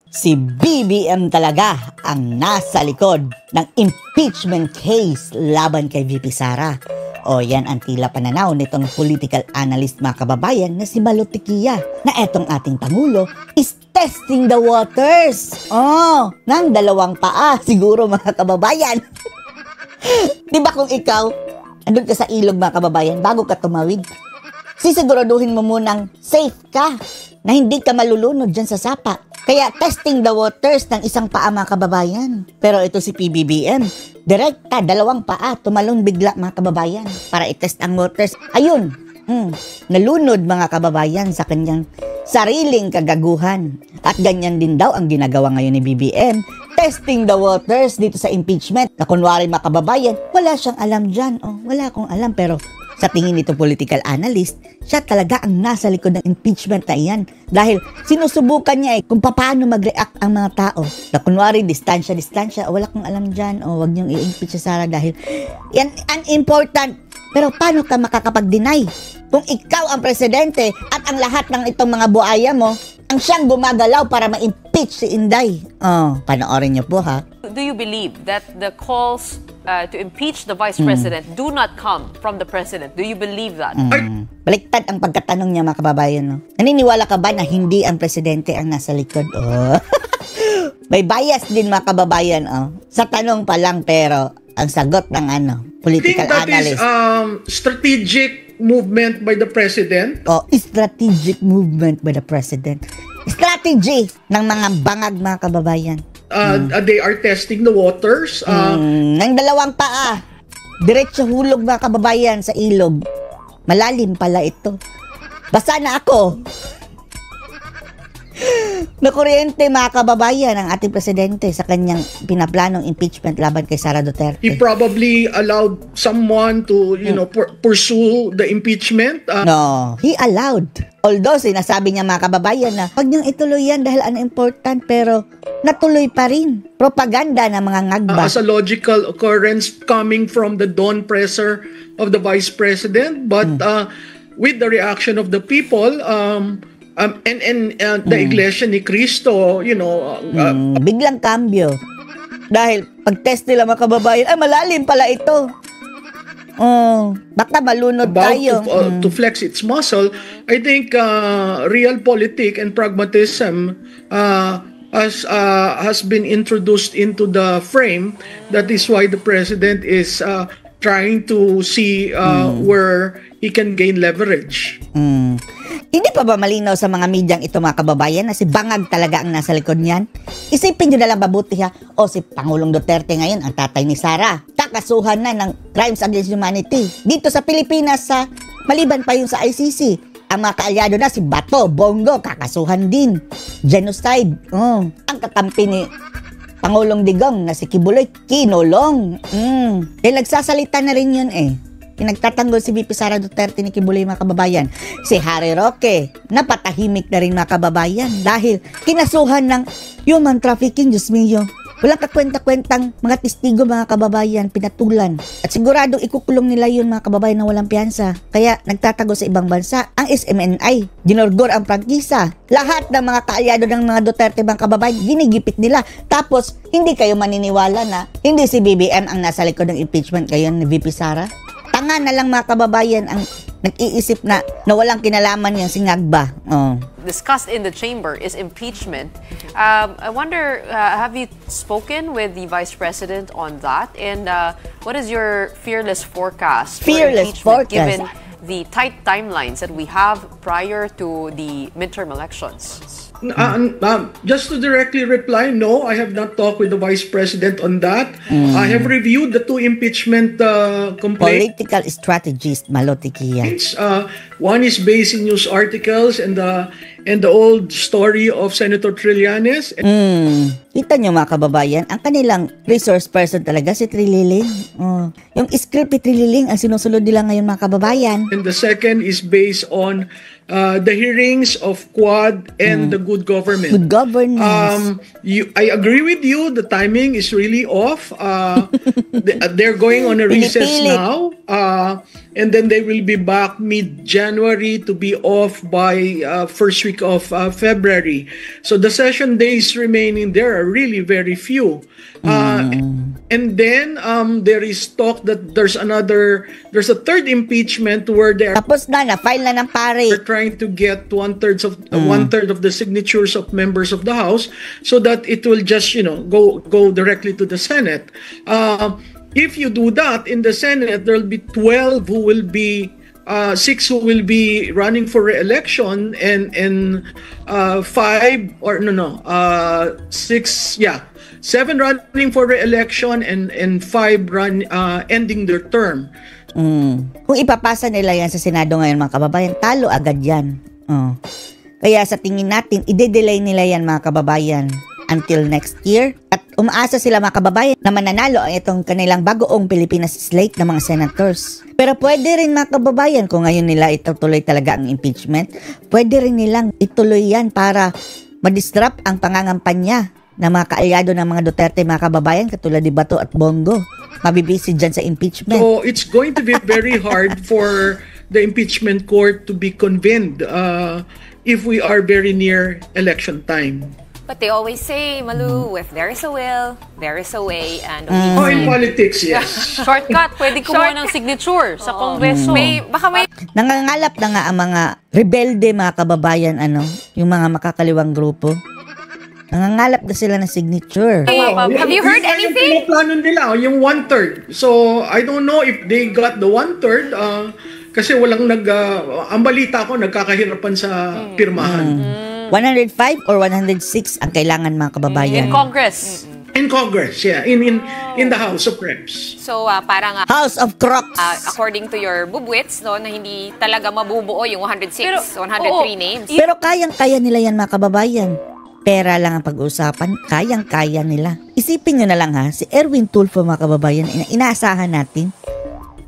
Si BBM talaga ang nasa likod ng impeachment case laban kay VP Sara. O yan ang tila pananaw nitong political analyst mga kababayan na si Malo Tequia na etong ating Pangulo is testing the waters. Ng dalawang paa siguro mga kababayan. Diba kung ikaw, andun ka sa ilog mga kababayan, bago ka tumawid, sisiguraduhin mo munang safe ka na hindi ka malulunod dyan sa sapa. Kaya testing the waters ng isang paa mga kababayan. Pero ito si PBBM, direkta, dalawang paa, tumalon bigla mga kababayan para i-test ang waters. Ayun, nalunod mga kababayan sa kanyang sariling kagaguhan. At ganyan din daw ang ginagawa ngayon ni BBM, testing the waters dito sa impeachment. Na kunwari mga kababayan, wala siyang alam dyan. Wala akong alam, pero sa tingin nito political analyst, siya talaga ang nasa likod ng impeachment na iyan. Dahil sinusubukan niya kung paano mag-react ang mga tao. Na kunwari, distansya, wala kong alam dyan, wag niyong i-impeach si Sara dahil yan unimportant. Pero paano ka makakapag-deny kung ikaw ang presidente at ang lahat ng itong mga buaya mo ang siyang gumagalaw para ma-impeach si Inday? Panoorin niyo po ha. Do you believe that the calls to impeach the Vice President do not come from the President? Do you believe that? Baliktad ang pagkatanong niya mga kababayan. No? Naniniwala ka ba na hindi ang presidente ang nasa likod? May bias din mga kababayan. Sa tanong pa lang pero ang sagot ng political analyst. Strategic movement by the President. Strategic movement by the President. Strategy ng mga bangag mga kababayan. They are testing the waters. Ng dalawang paa. Diretso hulog mga kababayan sa ilog. Malalim pala ito. Basa na ako. Nakuryente mga kababayan ang ating presidente sa kanyang pinaplanong impeachment laban kay Sara Duterte. He probably allowed someone to, pursue the impeachment. No, he allowed. Although sinasabi niya mga kababayan na wag niyong ituloy yan dahil important, pero natuloy pa rin. Propaganda ng mga ngagba. As a logical occurrence coming from the dawn presser of the Vice President, but with the reaction of the people, the Iglesia ni Cristo, biglang cambio. Dahil pag-test nila mga kababayan, malalim pala ito. Baka malunod tayo. To flex its muscle, I think realpolitik and pragmatism has been introduced into the frame. That is why the President is trying to see where he can gain leverage. Hindi pa ba malinaw sa mga medyang ito mga kababayan na si Bangag talaga ang nasa likod niyan? Isipin nyo na lang mabuti ha. Si Pangulong Duterte ngayon, ang tatay ni Sara, kakasuhan na ng crimes against humanity. Dito sa Pilipinas, maliban pa yung sa ICC, ang mga kaalyado na si Bato, Bongo, kakasuhan din. Genocide. Ang kakampi ni Pangulong Digong na si Kibuloy, kinulong. Nagsasalita na rin yun Pinagtatanggol si VP Sara Duterte ni Kibuloy mga kababayan. Si Harry Roque, napatahimik na rin mga kababayan dahil kinasuhan ng human trafficking, Diyos mio. Walang kakwenta-kwentang mga testigo mga kababayan, pinatulan. At siguradong ikukulong nila yun mga kababayan na walang piyansa. Kaya nagtatago sa ibang bansa ang SMNI. Ginorgor ang prangkisa. Lahat ng mga kaalyado ng mga Duterte mga kababayan, ginigipit nila. Tapos, hindi kayo maniniwala na hindi si BBM ang nasa likod ng impeachment ngayon ni VP Sara? Tanga na lang mga kababayan ang nag-iisip na walang kinalaman yung singagba. Discussed in the chamber is impeachment. I wonder, have you spoken with the Vice President on that? And what is your fearless forecast for impeachment given the tight timelines that we have prior to the midterm elections? Just to directly reply, no, I have not talked with the Vice President on that. I have reviewed the two impeachment complaints. Political strategist Malo Tequia. One is based in news articles and the old story of Senator Trillanes. Kita nyo mga kababayan, ang kanilang resource person talaga si Trililing. Yung script ni Trililing ang sinusunod nila ngayon mga kababayan. And the second is based on the hearings of Quad and the good government. Good governance. I agree with you. The timing is really off. They're going on a recess now. and then they will be back mid-January to be off by first week of February. So the session days remaining there are really very few. And then there is talk that there's a third impeachment where Tapos na-file na ng pare. they're trying to get one-third of the signatures of members of the House so that it will just go directly to the Senate. If you do that in the Senate, there will be 12 who will be 6 who will be running for re-election, and 7 running for re-election, and 5 ending their term. Kung ipapasa nila yan sa Senado ngayon, mga kababayan, talo agad yan. Kaya sa tingin natin, ide-delay nila yan, mga kababayan, until next year. At umaasa sila, mga kababayan, na mananalo ang itong kanilang bagoong Pilipinas slate ng mga senators. Pero pwede rin, mga kababayan, kung ngayon nila itutuloy talaga ang impeachment, pwede rin nilang ituloy yan para ma-disrupt ang pangangampanya ng mga kaalyado ng mga Duterte, mga kababayan, katulad ni Bato at Bongo. Mabibisi dyan sa impeachment. So it's going to be very hard for the impeachment court to be convened if we are very near election time. But they always say, Malu, if there is a will, there is a way. And in politics, yes. Shortcut, pwede kumuha ng signature sa Kongreso. Baka may... Nangangalap na nga ang mga rebelde, mga kababayan, yung mga makakaliwang grupo. Nangangalap na sila ng signature. Have you heard anything? Yung plano nila, yung 1/3. So, I don't know if they got the 1/3 kasi walang ang balita ko, nagkakahirapan sa pirmahan. 105 or 106 ang kailangan, mga kababayan. In Congress. In Congress, yeah. In the House of Reps. So, parang... House of Crocs. According to your bubwits, no, na hindi talaga mabubuo yung 106, 103 names. Pero kayang-kaya nila yan, mga kababayan. Pera lang ang pag-uusapan, kayang-kaya nila. Isipin nyo na lang ha, si Erwin Tulfo, mga kababayan, inaasahan natin.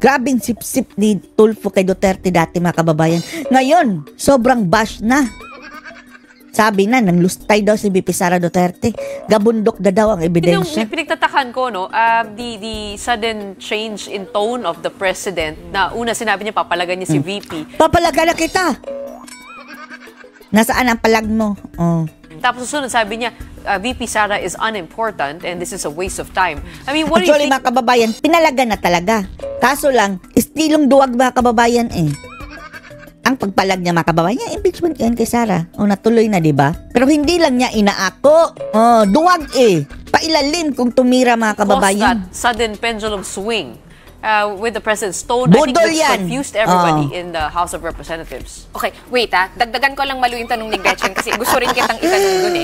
Grabing sip-sip ni Tulfo kay Duterte dati, mga kababayan. Ngayon, sobrang bash na. Sabi na, nanglustay daw si VP Sara Duterte. Gabundok na daw ang ebidensya. Yung pinagtatakan ko, the sudden change in tone of the president na una sinabi niya, papalagan niya si VP. Papalagan na kita! Nasaan ang palag mo? Tapos susunod sabi niya, VP Sara is unimportant and this is a waste of time. I mean, what actually, do you think? mga kababayan, pinalaga na talaga. Kaso lang, istilong duwag, mga kababayan Ang pagpalag niya, mga kababayan, impeachment yan kay Sara. Natuloy na, di ba? Pero hindi lang niya inaako. Duwag Pailalim kung tumira, mga kababayan. That sudden pendulum swing with the president's tone, Budol I think yan. confused everybody in the House of Representatives. Okay, wait dagdagan ko lang Malu yung tanong ni Gretchen kasi gusto rin kitang itanong dun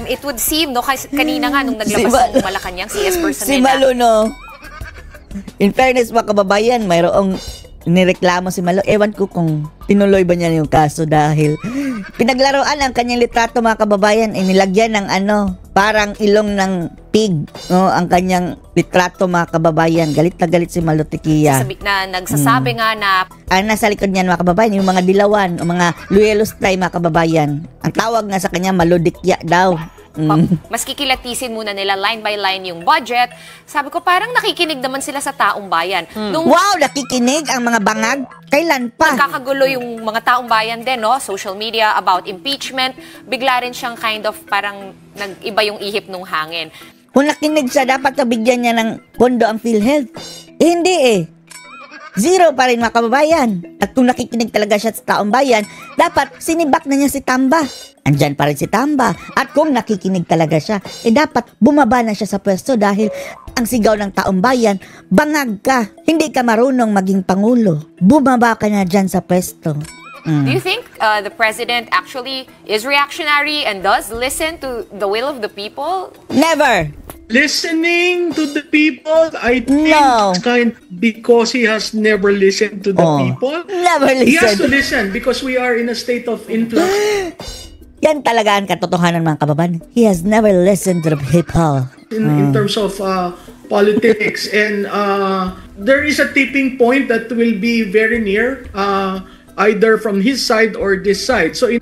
It would seem, no, kanina nga nung naglabas ng Malacanang CS person si Malu, no? In fairness, mga kababayan, mayroong nireklamo si Malu. Ewan ko kung tinuloy ba niya yung kaso dahil pinaglaruan ang kanyang litrato, mga kababayan, nilagyan ng parang ilong ng pig, no? Ang kanyang litrato, mga kababayan. Galit na galit si Malu Tiquia. Nagsasabi nga na nasa likod niyan, mga kababayan, yung mga dilawan o mga luyelos try, mga kababayan. Ang tawag nga sa kanya, Malu Tiquia daw. Mas kikilatisin muna nila line by line yung budget. Sabi ko, parang nakikinig naman sila sa taong bayan. Wow, nakikinig ang mga bangag? Kailan pa? Nagkakagulo yung mga taong bayan din, no? Social media about impeachment. Bigla rin siyang kind of parang nag-iba yung ihip nung hangin. Kung nakinig siya, dapat nabigyan niya ng pondo ang PhilHealth. Hindi Zero pa rin, mga kababayan. At kung nakikinig talaga siya sa taong bayan, dapat sinibak na niya si Tamba. Andyan pa rin si Tamba. At kung nakikinig talaga siya, dapat bumaba na siya sa pwesto dahil ang sigaw ng taong bayan, bangag ka. Hindi ka marunong maging pangulo. Bumaba ka na dyan sa pwesto. Do you think the president actually is reactionary and does listen to the will of the people? Never! Listening to the people, I think No. it's kind because he has never listened to the people. Never He has to listen. listen because we are in a state of influx. Yan talaga ang katotohanan, mga kababayan. He has never listened to the people. In terms of politics, and there is a tipping point that will be very near, either from his side or this side. So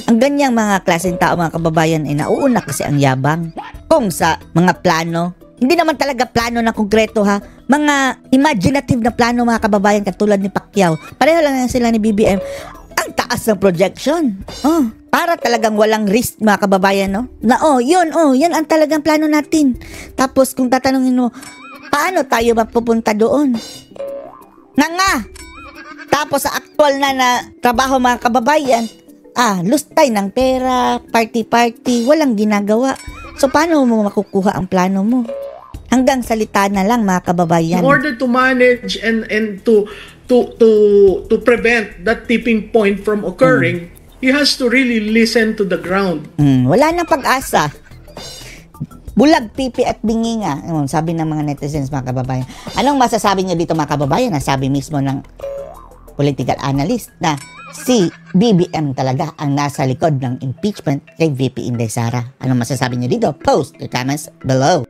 Ang ganyang mga klaseng tao, mga kababayan, nauuna kasi ang yabang. Kung sa mga plano, hindi naman talaga plano na konkreto, ha, mga imaginative na plano mga kababayan katulad ni Pacquiao. Pareho lang yan sila ni BBM. Ang taas ng projection. Para talagang walang risk mga kababayan, no? Na yan ang talagang plano natin. Tapos kung tatanungin mo, paano tayo mapupunta doon? Nga! Tapos sa actual na trabaho mga kababayan, lustay ng pera, party-party, walang ginagawa. So paano mo makukuha ang plano mo? Hanggang salita na lang mga kababayan. In order to manage and to prevent that tipping point from occurring, he has to really listen to the ground. Wala nang pag-asa. Bulag, pipi at bingi nga. Sabi ng mga netizens mga kababayan. Anong masasabi niyo dito mga kababayan? Sabi mismo ng political analyst na si BBM talaga ang nasa likod ng impeachment kay VP Inday Sara. Anong masasabi niyo dito? Post your comments below.